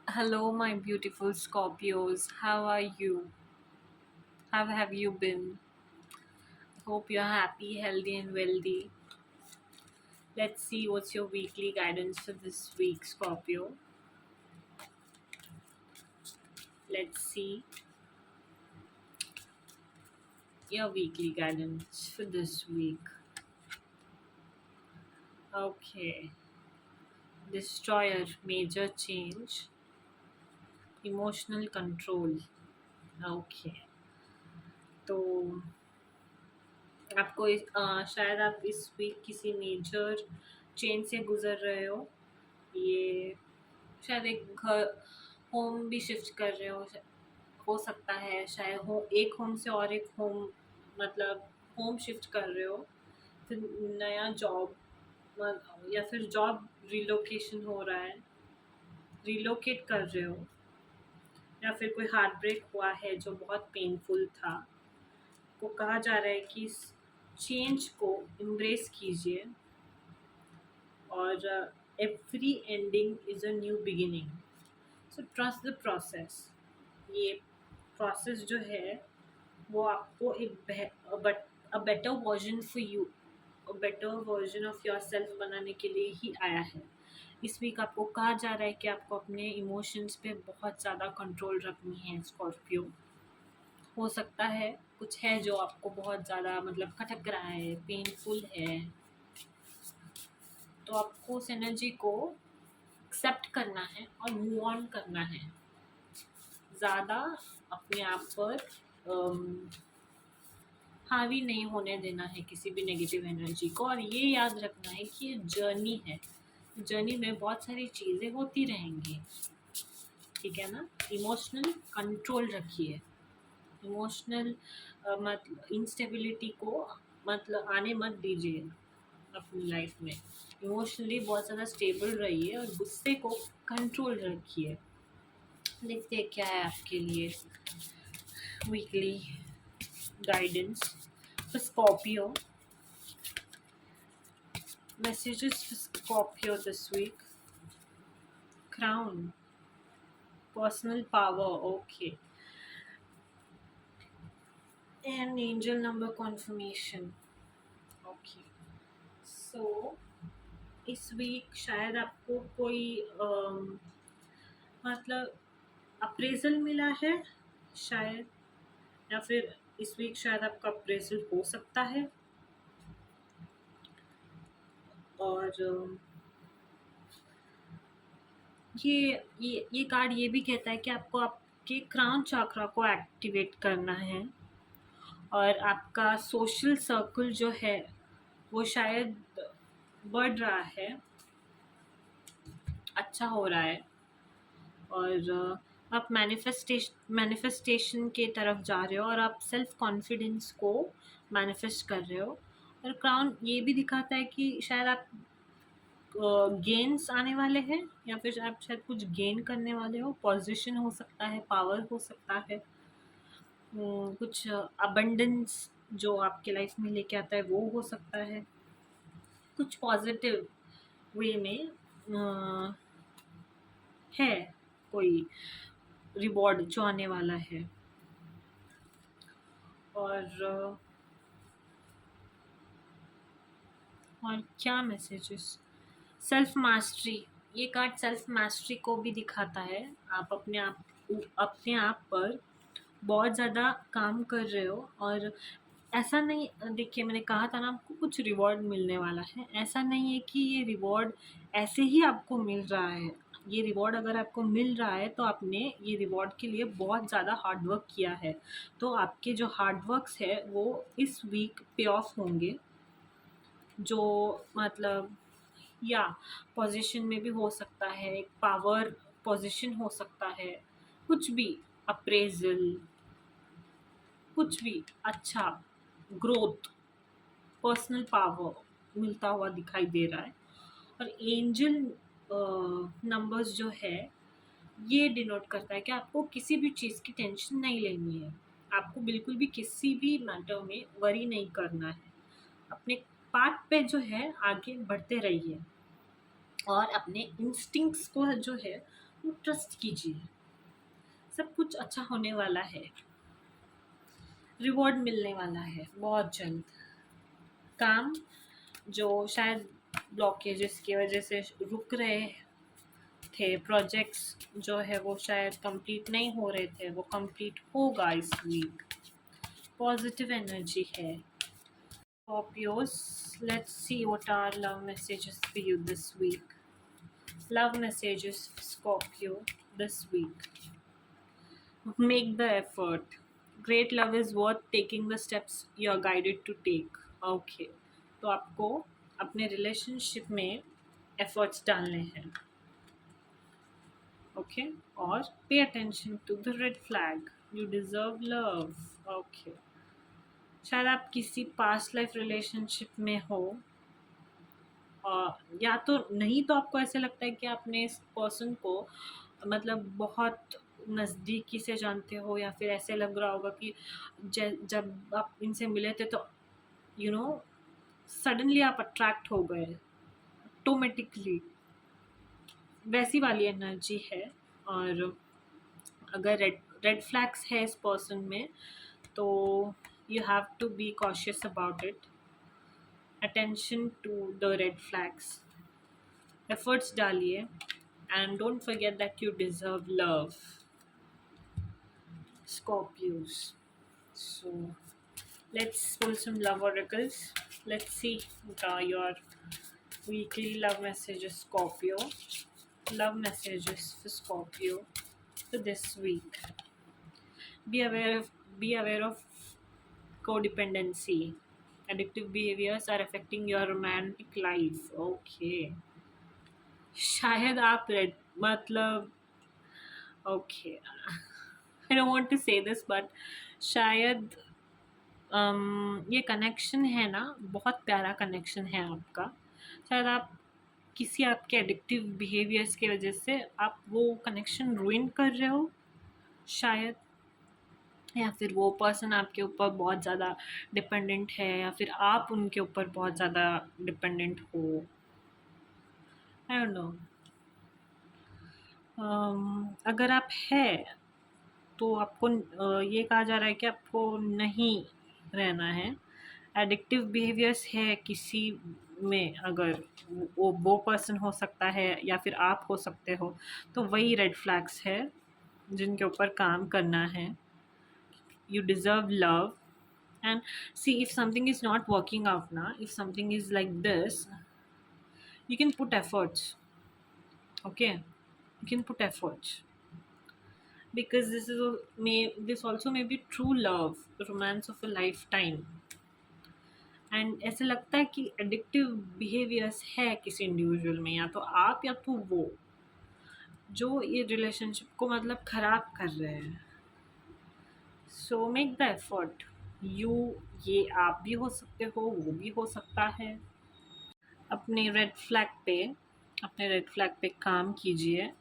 Hello, my beautiful Scorpios. How are you? How have you been? Hope you're happy, healthy, and wealthy. Let's see what's your weekly guidance for this week, Scorpio. Let's see your weekly guidance for this week. Okay. Destroyer, major change, emotional control. Okay. तो आपको शायद आप इस week किसी major change से गुजर रहे हो। ये शायद एक घर होम भी शिफ्ट कर रहे हो सकता है शायद हो एक होम से और एक होम मतलब होम शिफ्ट कर रहे हो, फिर नया जॉब या फिर जॉब रिलोकेशन हो रहा है, रिलोकेट कर रहे हो, या फिर कोई हार्ट ब्रेक हुआ है जो बहुत पेनफुल था। को कहा जा रहा है कि इस चेंज को एम्ब्रेस कीजिए और every ending is a new beginning, so trust the process. ये प्रोसेस जो है वो आपको a better version for you, a better version of your self बनाने के लिए ही आया है। इस वीक आपको कहा जा रहा है कि आपको अपने इमोशंस पे बहुत ज़्यादा कंट्रोल रखनी है, स्कॉर्पियो। हो सकता है कुछ है जो आपको बहुत ज़्यादा मतलब खटक रहा है, पेनफुल है, तो आपको उस एनर्जी को एक्सेप्ट करना है और मूव ऑन करना है। ज़्यादा अपने आप पर हावी नहीं होने देना है किसी भी नेगेटिव एनर्जी को, और ये याद रखना है कि ये जर्नी है। जर्नी में बहुत सारी चीज़ें होती रहेंगी, ठीक है ना। इमोशनल कंट्रोल रखिए। इमोशनल मतलब इंस्टेबिलिटी को मतलब आने मत दीजिए अपनी लाइफ में। इमोशनली बहुत ज़्यादा स्टेबल रहिए और गुस्से को कंट्रोल रखिए। देखते हैं क्या है आपके लिए weekly guidance for Scorpio. Messages for Scorpio this week. Crown. Personal power. Okay. And angel number confirmation. Okay. So, इस वीक शायद आपको कोई मतलब अप्रेजल मिला है शायद, या फिर इस वीक शायद आपका अप्रेजल हो सकता है। और ये कार्ड ये भी कहता है कि आपको आपके क्राउन चक्रा को एक्टिवेट करना है, और आपका सोशल सर्कल जो है वो शायद बढ़ रहा है, अच्छा हो रहा है, और आप मैनिफेस्टेशन के तरफ जा रहे हो, और आप सेल्फ कॉन्फिडेंस को मैनिफेस्ट कर रहे हो। और क्राउन ये भी दिखाता है कि शायद आप गेन्स आने वाले हैं, या फिर आप शायद कुछ गेन करने वाले हो। पोजीशन हो सकता है, पावर हो सकता है, कुछ अबंडेंस जो आपके लाइफ में लेके आता है वो हो सकता है। कुछ पॉजिटिव वे में है कोई रिवॉर्ड जो आने वाला है। और और क्या मैसेजेस। Self mastery. ये कार्ड सेल्फ मास्टरी को भी दिखाता है। आप अपने आप पर बहुत ज़्यादा काम कर रहे हो, और ऐसा नहीं, देखिए मैंने कहा था ना आपको कुछ रिवॉर्ड मिलने वाला है। ऐसा नहीं है कि ये रिवॉर्ड ऐसे ही आपको मिल रहा है। ये रिवॉर्ड अगर आपको मिल रहा है तो आपने ये रिवॉर्ड के लिए बहुत ज़्यादा हार्ड वर्क किया है। तो आपके जो हार्ड वर्क्स है वो इस वीक पे ऑफ होंगे। जो मतलब या पोजीशन में भी हो सकता है, एक पावर पोजीशन हो सकता है, कुछ भी, अप्रेजल, कुछ भी अच्छा, ग्रोथ, पर्सनल पावर मिलता हुआ दिखाई दे रहा है। और एंजल नंबर्स जो है ये डिनोट करता है कि आपको किसी भी चीज़ की टेंशन नहीं लेनी है। आपको बिल्कुल भी किसी भी मैटर में वरी नहीं करना है। अपने पाथ पे जो है आगे बढ़ते रहिए, और अपने इंस्टिंक्ट्स को जो है तो ट्रस्ट कीजिए, सब कुछ अच्छा होने वाला है, रिवॉर्ड मिलने वाला है बहुत जल्द। काम जो शायद ब्लॉकेजेस की वजह से रुक रहे थे, प्रोजेक्ट्स जो है वो शायद कंप्लीट नहीं हो रहे थे, वो कंप्लीट होगा इस वीक। पॉजिटिव एनर्जी है। Scorpios, let's see what are love messages for you this week. Love messages for Scorpio this week. Make the effort. Great love is worth taking the steps you are guided to take. Okay. तो आपको अपने relationship में efforts डालने हैं। Okay. और pay attention to the red flag, you deserve love. Okay. शायद आप किसी पास्ट लाइफ रिलेशनशिप में हो, और या तो नहीं तो आपको ऐसे लगता है कि आपने इस पर्सन को मतलब बहुत नज़दीकी से जानते हो, या फिर ऐसे लग रहा होगा कि जब आप इनसे मिले थे तो यू नो सडनली आप अट्रैक्ट हो गए ऑटोमेटिकली, वैसी वाली एनर्जी है। और अगर रेड फ्लैग्स है इस पर्सन में तो you have to be cautious about it. Attention to the red flags, efforts डालिए, and don't forget that you deserve love, Scorpios. So let's pull some love oracles. Let's see what are your weekly love messages, Scorpio. Love messages for Scorpio for this week. Be aware of codependency. Addictive behaviors are affecting your romantic life. Okay. शायद आप red मतलब okay, I don't want to say this but शायद ये connection है ना, बहुत प्यारा connection है आपका। शायद आप किसी आपके एडिक्टिव बिहेवियर्स की वजह से आप वो कनेक्शन रुइन कर रहे हो शायद, या फिर वो पर्सन आपके ऊपर बहुत ज़्यादा डिपेंडेंट है, या फिर आप उनके ऊपर बहुत ज़्यादा डिपेंडेंट हो। I don't know. अगर आप है तो आपको ये कहा जा रहा है कि आपको नहीं रहना है। एडिक्टिव बिहेवियर्स है किसी में, अगर वो पर्सन हो सकता है या फिर आप हो सकते हो, तो वही रेड फ्लैग्स है जिनके ऊपर काम करना है। You deserve love, and see if something is not working out ना, if something is like this, you can put efforts. Okay, you can put efforts, because this also may be true love, romance of a lifetime. And ऐसे लगता है कि addictive behaviours है किसी individual में, या तो आप या तो वो, जो ये रिलेशनशिप को मतलब ख़राब कर रहे हैं। So make the effort. ये आप भी हो सकते हो, वो भी हो सकता है। अपने रेड फ्लैग पे काम कीजिए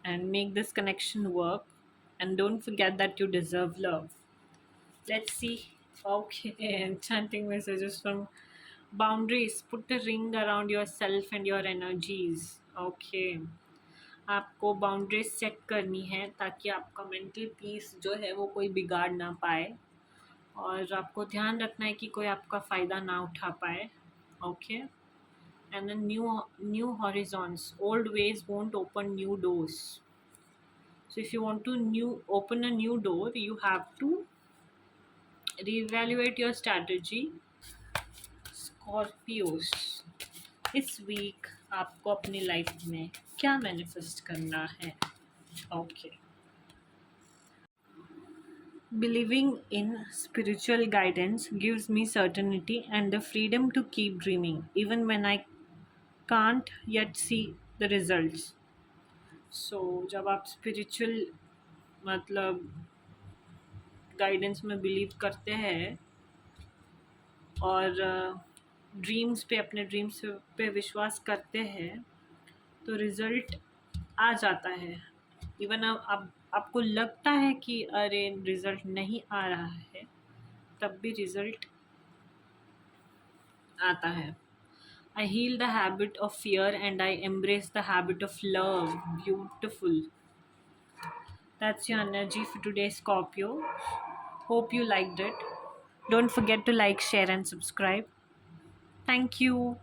and make this connection work, and don't forget that you deserve love. Let's see. Okay, enchanting messages from boundaries. Put a ring around yourself and your energies. Okay, आपको बाउंड्रीज सेट करनी है ताकि आपका mental peace जो है वो कोई बिगाड़ ना पाए, और आपको ध्यान रखना है कि कोई आपका फ़ायदा ना उठा पाए। Okay, and then new horizons. Old ways won't open new doors. So if you want to open a new door, you have to reevaluate your strategy. Scorpios, इस वीक आपको अपनी लाइफ में क्या मैनिफेस्ट करना है? Okay. Believing in spiritual guidance gives me certainty and the freedom to keep dreaming even when I can't yet see the results. So जब आप spiritual मतलब गाइडेंस में बिलीव करते हैं और ड्रीम्स पे, अपने ड्रीम्स पे विश्वास करते हैं, तो रिज़ल्ट आ जाता है। इवन अब आपको लगता है कि अरे रिज़ल्ट नहीं आ रहा है, तब भी रिज़ल्ट आता है। I heal the habit of fear and I embrace the habit of love. Beautiful. That's your energy for today, Scorpio. Hope you liked it. Don't forget to like, share, and subscribe. Thank you.